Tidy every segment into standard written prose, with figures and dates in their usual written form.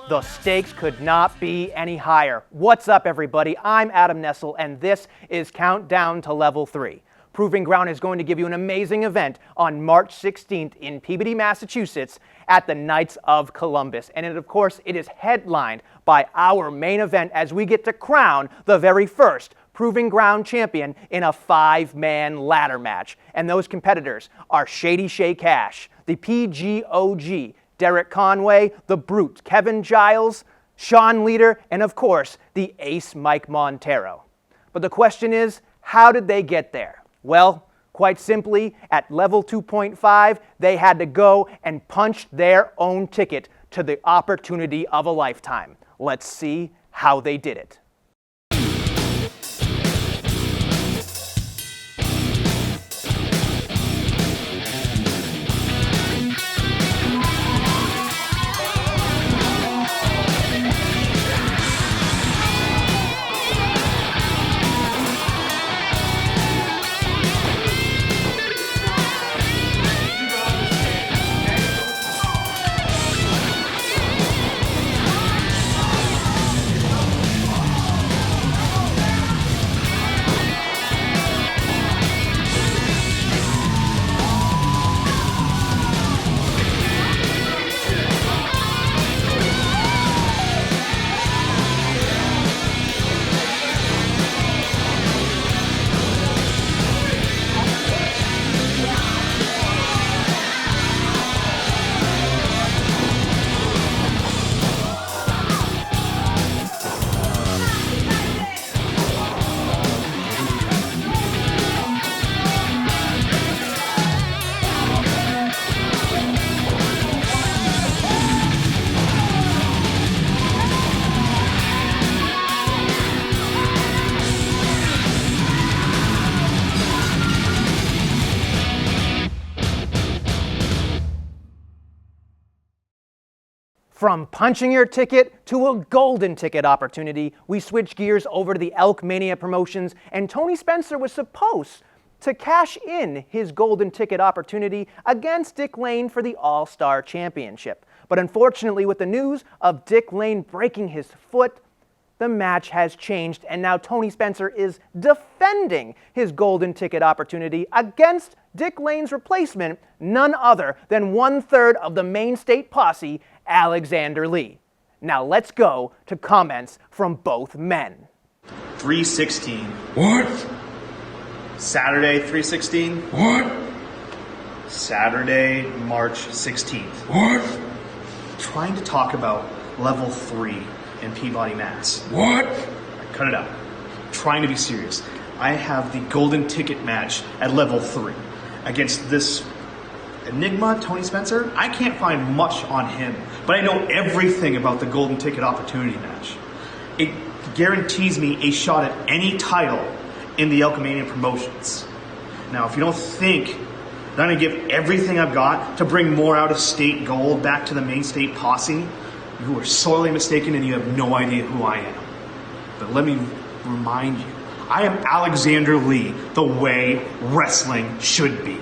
The stakes could not be any higher. What's up, everybody? I'm Adam Nestle, and this is Countdown to Level 3. Proving Ground is going to give you an amazing event on March 16th in Peabody, Massachusetts at the Knights of Columbus. And of course, it is headlined by our main event as we get to crown the very first Proving Ground champion in a 5-man ladder match. And those competitors are Shady Shay Cash, the PGOG, Derek Conway, the Brute, Kevin Giles, Sean Leader, and of course, the Ace Mike Montero. But the question is, how did they get there? Well, quite simply, at level 2.5, they had to go and punch their own ticket to the opportunity of a lifetime. Let's see how they did it. From punching your ticket to a golden ticket opportunity, we switch gears over to the Elk Mania promotions, and Tony Spencer was supposed to cash in his golden ticket opportunity against Dick Lane for the All-Star Championship. But unfortunately, with the news of Dick Lane breaking his foot, the match has changed, and now Tony Spencer is defending his golden ticket opportunity against Dick Lane's replacement, none other than 1/3 of the main state posse, Alexander Lee. Now let's go to comments from both men. 316. What? Saturday, 316. What? Saturday, March 16th. What? Trying to talk about level 3 in Peabody, Mass. What? Cut it out. Trying to be serious. I have the golden ticket match at level 3 against this enigma, Tony Spencer. I can't find much on him, but I know everything about the golden ticket opportunity match. It guarantees me a shot at any title in the Elk Mania promotions. Now, if you don't think that I'm going to give everything I've got to bring more out-of-state gold back to the main state posse, you are sorely mistaken and you have no idea who I am. But let me remind you, I am Alexander Lee, the way wrestling should be.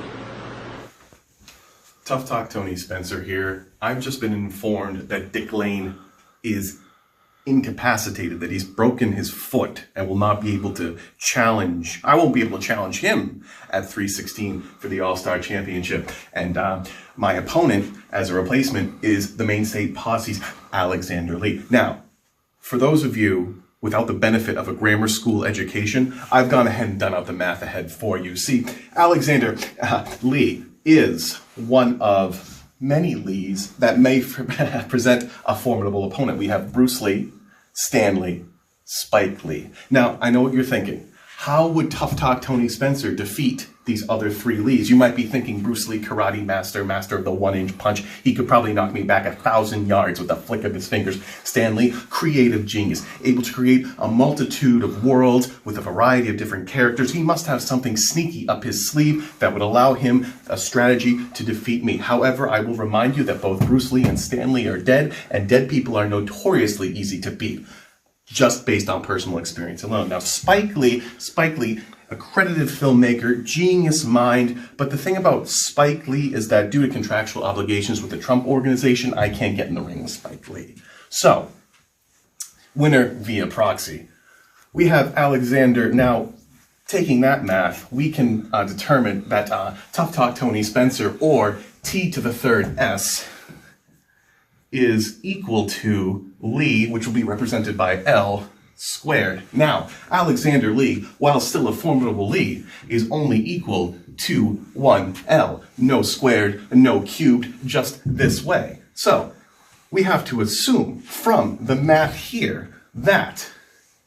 Tough Talk Tony Spencer here. I've just been informed that Dick Lane is incapacitated, that he's broken his foot and will not be able to challenge. I won't be able to challenge him at 316 for the All-Star Championship. And my opponent as a replacement is the main state posse's Alexander Lee. Now, for those of you without the benefit of a grammar school education, I've gone ahead and done out the math ahead for you. See, Alexander Lee is one of many Lees that may present a formidable opponent. We have Bruce Lee, Stan Lee, Spike Lee. Now, I know what you're thinking. How would Tough Talk Tony Spencer defeat these other 3 Lees? You might be thinking Bruce Lee, karate master, master of the 1-inch punch. He could probably knock me back 1,000 yards with a flick of his fingers. Stan Lee, creative genius, able to create a multitude of worlds with a variety of different characters. He must have something sneaky up his sleeve that would allow him a strategy to defeat me. However, I will remind you that both Bruce Lee and Stan Lee are dead, and dead people are notoriously easy to beat, just based on personal experience alone. Now, Spike Lee, accredited filmmaker, genius mind, but the thing about Spike Lee is that due to contractual obligations with the Trump Organization, I can't get in the ring with Spike Lee. So, winner via proxy. We have Alexander. Now, taking that math, we can determine that Tough Talk Tony Spencer, or T to the third S, is equal to Lee, which will be represented by L squared. Now, Alexander Lee, while still a formidable Lee, is only equal to 1L. No squared, no cubed, just this way. So, we have to assume from the math here that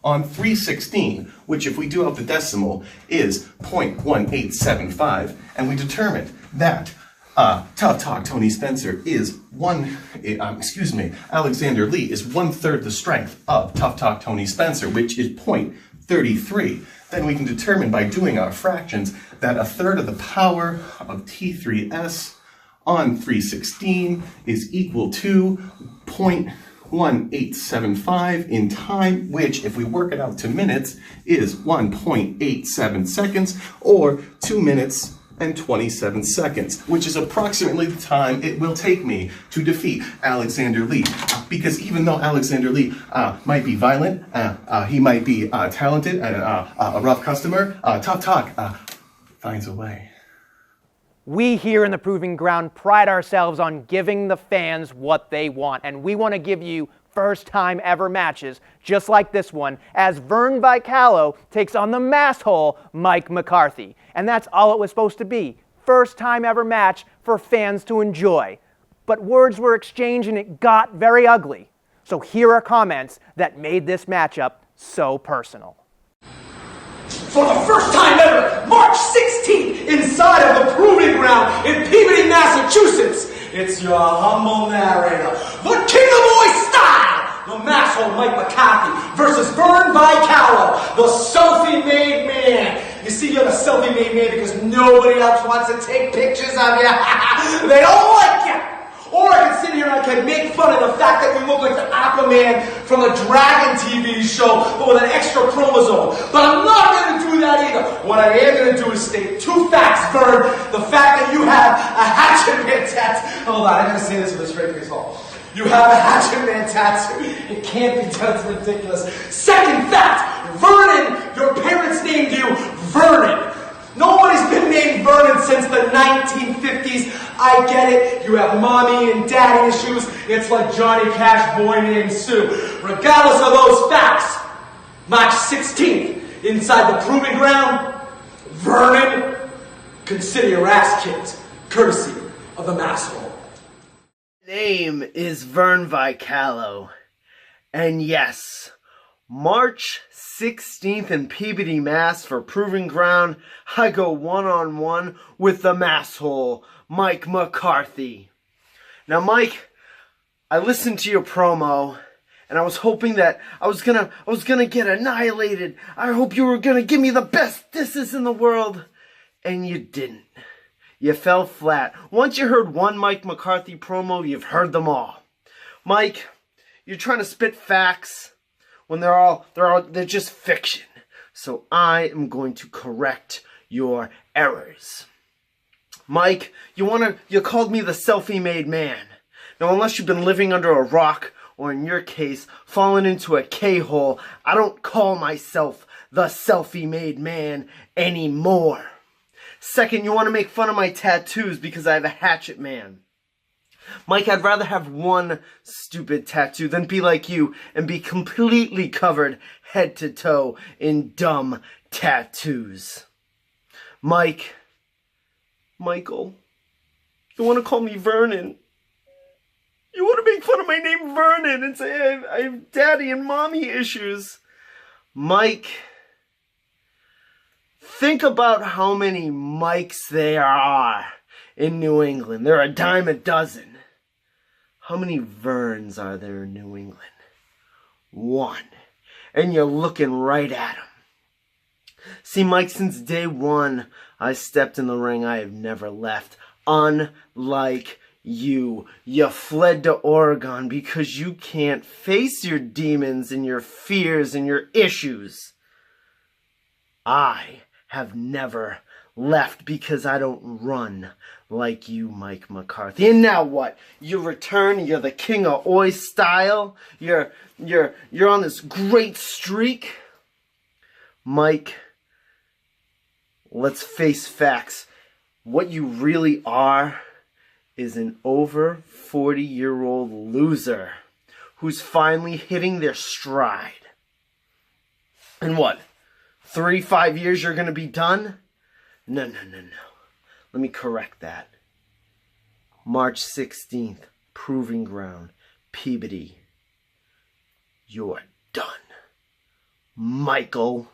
on 316, which if we do out the decimal is 0.1875, and we determined that Tough Talk Tony Spencer is Alexander Lee is 1/3 the strength of Tough Talk Tony Spencer, which is 0.33. Then we can determine by doing our fractions that 1/3 of the power of T3S on 316 is equal to 0.1875 in time, which, if we work it out to minutes, is 1.87 seconds, or 2 minutes and 27 seconds, which is approximately the time it will take me to defeat Alexander Lee. Because even though Alexander Lee might be violent, he might be talented, and a rough customer, Tough Talk finds a way. We here in the Proving Ground pride ourselves on giving the fans what they want, and we want to give you first time ever matches just like this one as Vern Vicalo takes on the masshole Mike McCarthy. And that's all it was supposed to be. First time ever match for fans to enjoy. But words were exchanged and it got very ugly. So here are comments that made this matchup so personal. For the first time ever, March 16th, inside of the Proving Ground in Peabody, Massachusetts, it's your humble narrator, the King of Boy Style, the masshole Mike McCarthy versus Vern Vicalo, the selfie-made man. You see, you're the selfie-made man because nobody else wants to take pictures of you. They don't like you. Or I could sit here and I could make fun of the fact that you look like the Aquaman from the Dragon TV show, but with an extra chromosome. But I'm not going to do that either. What I am going to do is state two facts, Vern. The fact that you have a Hatchet Man tattoo. Hold on, I'm going to say this with a straight face. You have a Hatchet Man tattoo. It can't be done. It's ridiculous. Second fact, Vernon, your parents named you Vernon. Nobody's been named Vernon since the 1950s. I get it. You have mommy and daddy issues. It's like Johnny Cash, boy named Sue. Regardless of those facts, March 16th, inside the Proving Ground, Vernon, consider your ass kicked, courtesy of the masshole. Name is Vern Vicalo, and yes, March 16th in Peabody, Mass. for Proving Ground, I go one-on-one with the masshole, Mike McCarthy. Now, Mike, I listened to your promo, and I was hoping that I was gonna get annihilated. I hope you were gonna give me the best disses in the world, and you didn't. You fell flat. Once you heard one Mike McCarthy promo, you've heard them all. Mike, you're trying to spit facts when they're just fiction. So I am going to correct your errors. Mike, you called me the selfie-made man. Now, unless you've been living under a rock, or in your case, fallen into a K-hole, I don't call myself the selfie-made man anymore. Second, you want to make fun of my tattoos because I have a Hatchet Man. Mike, I'd rather have one stupid tattoo than be like you and be completely covered head to toe in dumb tattoos. Michael, you want to call me Vernon? You want to make fun of my name Vernon and say I have daddy and mommy issues? Mike, think about how many Mikes there are in New England. There are a dime a dozen. How many Verns are there in New England? One. And you're looking right at him. See, Mike, since day one, I stepped in the ring. I have never left. Unlike you. You fled to Oregon because you can't face your demons and your fears and your issues. I have never left because I don't run like you, Mike McCarthy. And now what? You return, you're the king of oi style. You're on this great streak. Mike, let's face facts. What you really are is an over 40-year-old loser who's finally hitting their stride. And what? 3-5 years you're going to be done? No. Let me correct that. March 16th, Proving Ground, Peabody. You're done. Michael.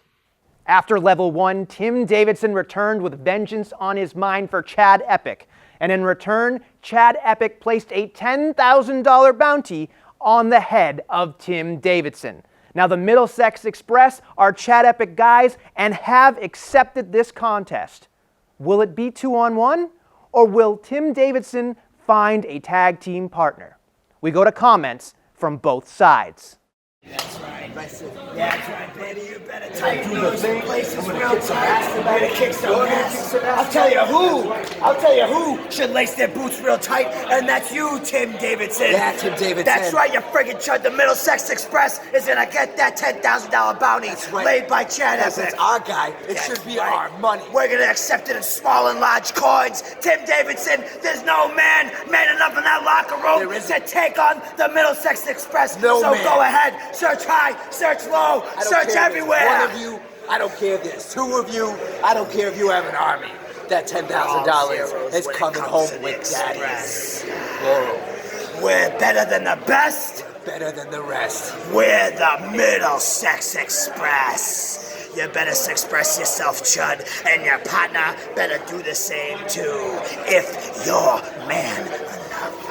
After level 1, Tim Davidson returned with vengeance on his mind for Chad Epic. And in return, Chad Epic placed a $10,000 bounty on the head of Tim Davidson. Now, the Middlesex Express are Chad Epic guys and have accepted this contest. Will it be 2-on-1, or will Tim Davidson find a tag team partner? We go to comments from both sides. That's right. That's right, baby. You better tighten those places real tight. You better kick some ass. I'll tell you who should lace their boots real tight, and that's you, Tim Davidson. Yeah, Tim Davidson. That's right, you friggin' chud. The Middlesex Express is gonna get that $10,000 bounty laid by Chad Yes, Epic. it's our guy. It should be our money. We're gonna accept it in small and large coins. Tim Davidson, there's no man enough in that locker room to take on the Middlesex Express. No so man. go ahead, search high, search low, search everywhere. One of you, I don't care if there's two of you, I don't care if you have an army. That $10,000 is coming home with daddy's. Whoa. We're better than the best. Better than the rest. We're the Middlesex Express. You better express yourself, Chud, and your partner better do the same too, if you're man enough.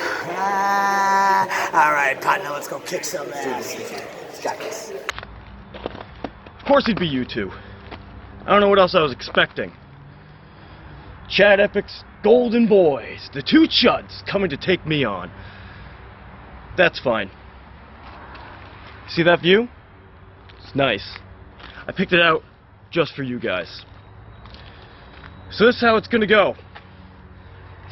All right, partner, let's go kick some ass. Got this. Of course it'd be you two. I don't know what else I was expecting. Chad Epic's Golden Boys, the two chuds coming to take me on. That's fine. See that view? It's nice. I picked it out just for you guys. So this is how it's gonna go.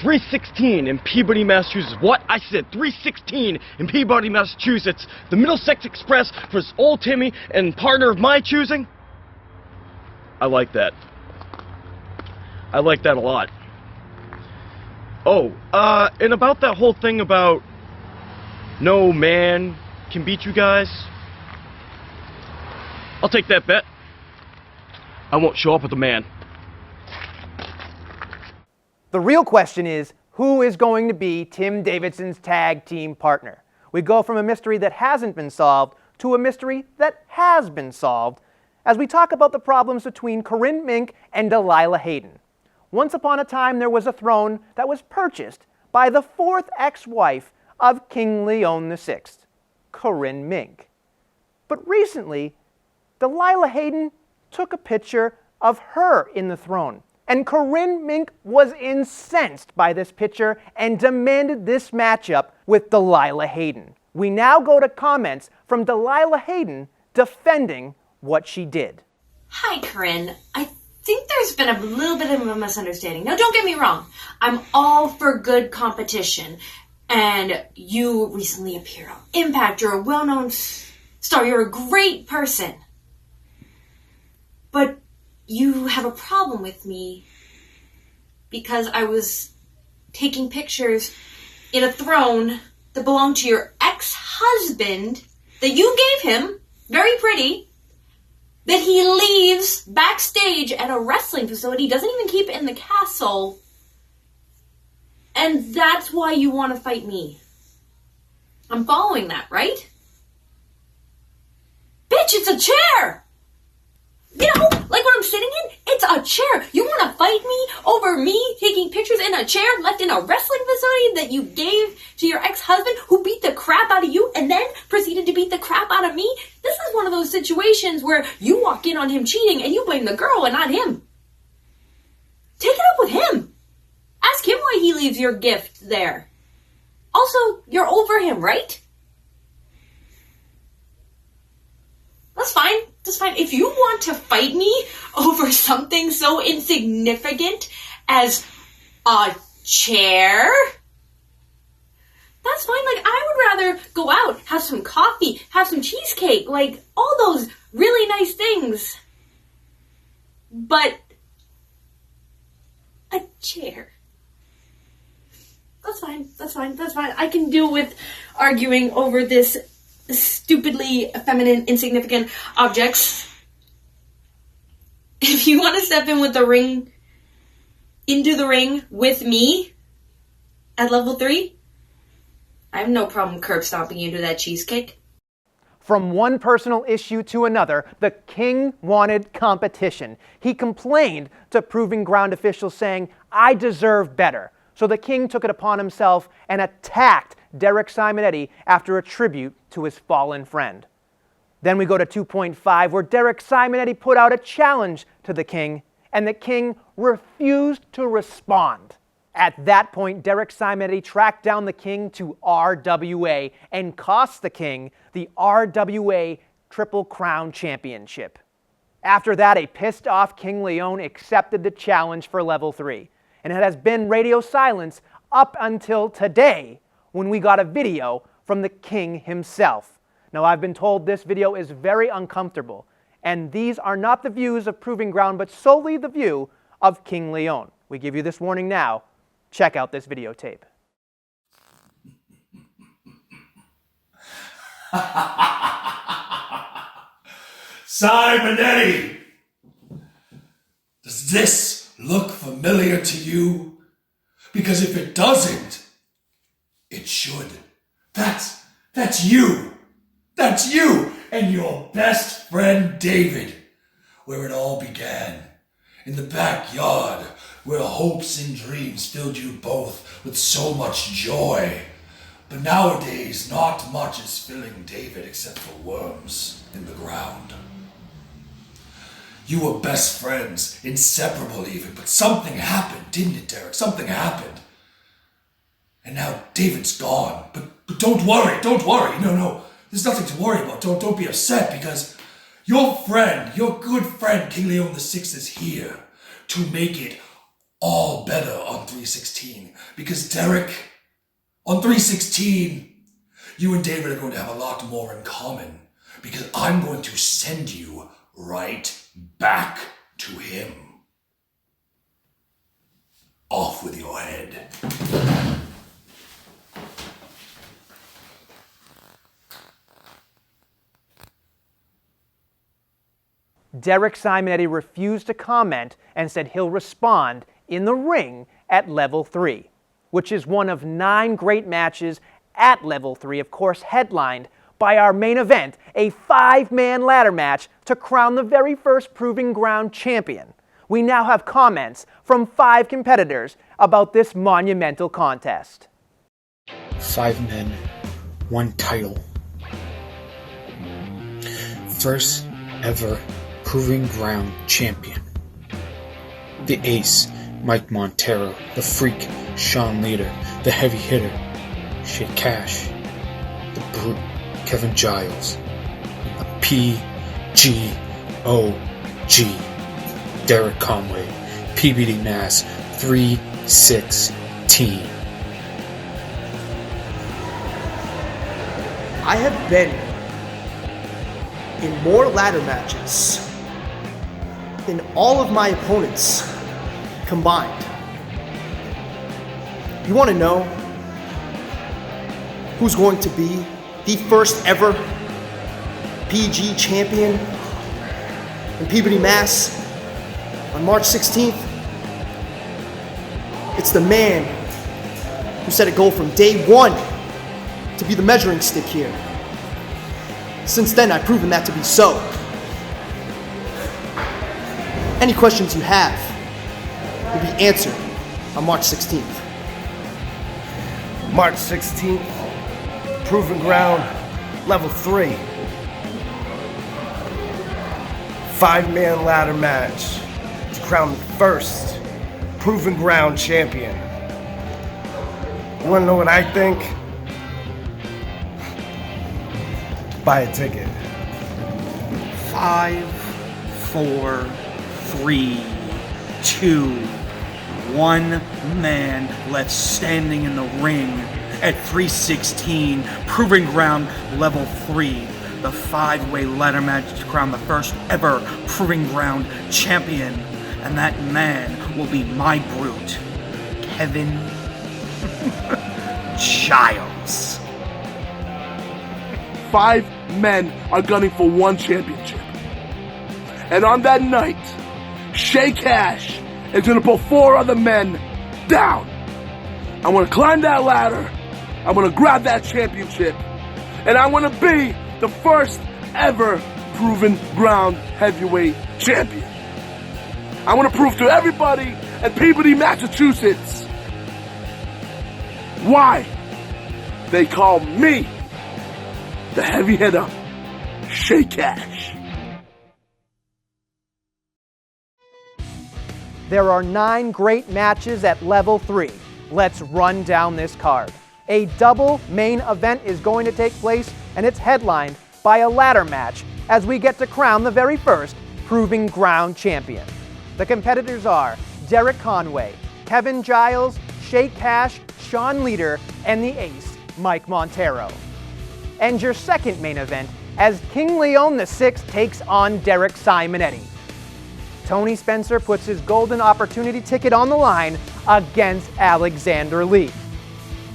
316 in Peabody, Massachusetts. What? I said 316 in Peabody, Massachusetts. The Middlesex Express versus Old Timmy and partner of my choosing. I like that. I like that a lot. Oh, and about that whole thing about no man can beat you guys. I'll take that bet. I won't show up with a man. The real question is, who is going to be Tim Davidson's tag team partner? We go from a mystery that hasn't been solved to a mystery that has been solved as we talk about the problems between Corinne Mink and Delilah Hayden. Once upon a time, there was a throne that was purchased by the fourth ex-wife of King Leon VI, Corinne Mink. But recently, Delilah Hayden took a picture of her in the throne. And Corinne Mink was incensed by this picture and demanded this matchup with Delilah Hayden. We now go to comments from Delilah Hayden defending what she did. Hi, Corinne. I think there's been a little bit of a misunderstanding. Now, don't get me wrong. I'm all for good competition. And you recently appeared on Impact. You're a well-known star. You're a great person. But you have a problem with me because I was taking pictures in a throne that belonged to your ex-husband that you gave him, very pretty, that he leaves backstage at a wrestling facility, doesn't even keep it in the castle, and that's why you want to fight me. I'm following that, right? Bitch, it's a chair! You know, like what I'm sitting in? It's a chair. You want to fight me over me taking pictures in a chair left in a wrestling facility that you gave to your ex-husband who beat the crap out of you and then proceeded to beat the crap out of me? This is one of those situations where you walk in on him cheating and you blame the girl and not him. Take it up with him. Ask him why he leaves your gift there. Also, you're over him, right? That's fine. That's fine. If you want to fight me over something so insignificant as a chair, that's fine. Like, I would rather go out, have some coffee, have some cheesecake, like, all those really nice things. But a chair. That's fine. That's fine. That's fine. I can deal with arguing over this stupidly feminine, insignificant objects. If you want to step in with the ring, into the ring with me at level 3, I have no problem curb stomping you to that cheesecake. From one personal issue to another, the king wanted competition. He complained to Proving Ground officials saying, "I deserve better." So the king took it upon himself and attacked Derek Simonetti after a tribute to his fallen friend. Then we go to 2.5, where Derek Simonetti put out a challenge to the king, and the king refused to respond. At that point, Derek Simonetti tracked down the king to RWA and cost the king the RWA Triple Crown Championship. After that, a pissed-off King Leon accepted the challenge for level 3, and it has been radio silence up until today, when we got a video from the king himself. Now, I've been told this video is very uncomfortable, and these are not the views of Proving Ground, but solely the view of King Leon. We give you this warning now. Check out this videotape. Simonetti! Does this look familiar to you? Because if it doesn't, it should. That's you. That's you and your best friend David. Where it all began. In the backyard, where hopes and dreams filled you both with so much joy. But nowadays, not much is filling David except for worms in the ground. You were best friends, inseparable even, but something happened, didn't it, Derek? Something happened. And now David's gone. But don't worry. No. There's nothing to worry about. Don't be upset, because your friend, your good friend, King Leon VI is here to make it all better on 316. Because Derek, on 316, you and David are going to have a lot more in common. Because I'm going to send you right back to him. Off with your head. Derek Simonetti refused to comment and said he'll respond in the ring at level 3, which is one of 9 great matches at level 3, of course headlined by our main event, a 5-man ladder match to crown the very first Proving Ground champion. We now have comments from 5 competitors about this monumental contest. 5 men, 1 title. First ever Proving Ground champion. The ace, Mike Montero. The freak, Sean Leader. The heavy hitter, Shit Cash. The brute, Kevin Giles. The PGOG, Derek Conway. Peabody Mass 316. I have been in more ladder matches than all of my opponents combined. You want to know who's going to be the first ever PG champion in Peabody, Mass on March 16th? It's the man who set a goal from day 1 to be the measuring stick here. Since then, I've proven that to be so. Any questions you have will be answered on March 16th. March 16th, Proving Ground, level 3. 5-man ladder match to crown the first Proving Ground champion. You wanna know what I think? Buy a ticket. 5, 4, 3, 2, 1 man left standing in the ring at 316 Proving Ground Level 3. The 5-way ladder match to crown the first ever Proving Ground champion. And that man will be my brute, Kevin Giles. 5 men are gunning for 1 championship. And on that night, Shay Cash is going to put 4 other men down. I'm going to climb that ladder. I'm going to grab that championship. And I'm going to be the first ever Proven Ground Heavyweight Champion. I want to prove to everybody in Peabody, Massachusetts, why they call me the heavy hitter, Shay Cash. There are 9 great matches at Level 3. Let's run down this card. A double main event is going to take place, and it's headlined by a ladder match as we get to crown the very first Proving Ground champion. The competitors are Derek Conway, Kevin Giles, Shay Cash, Sean Leader, and the ace, Mike Montero. And your second main event as King Leon VI takes on Derek Simonetti. Tony Spencer puts his golden opportunity ticket on the line against Alexander Lee.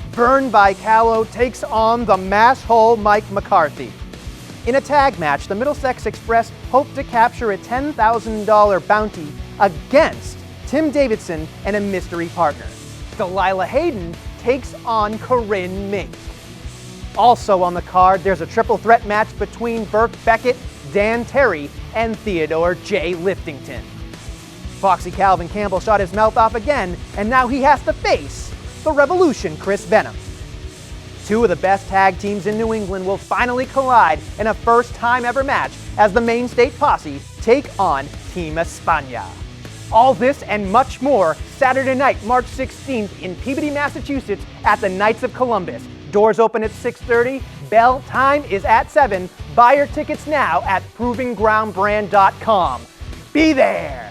Vern Vicalo takes on the mass-hole Mike McCarthy. In a tag match, the Middlesex Express hope to capture a $10,000 bounty against Tim Davidson and a mystery partner. Delilah Hayden takes on Corinne Mink. Also on the card, there's a triple threat match between Burke Beckett, Dan Terry, and Theodore J. Liftington. Foxy Calvin Campbell shot his mouth off again, and now he has to face the Revolution Chris Venom. 2 of the best tag teams in New England will finally collide in a first-time ever match as the Main State Posse take on Team España. All this and much more Saturday night, March 16th in Peabody, Massachusetts at the Knights of Columbus. Doors open at 6:30. Bell time is at 7. Buy your tickets now at provinggroundbrand.com. Be there!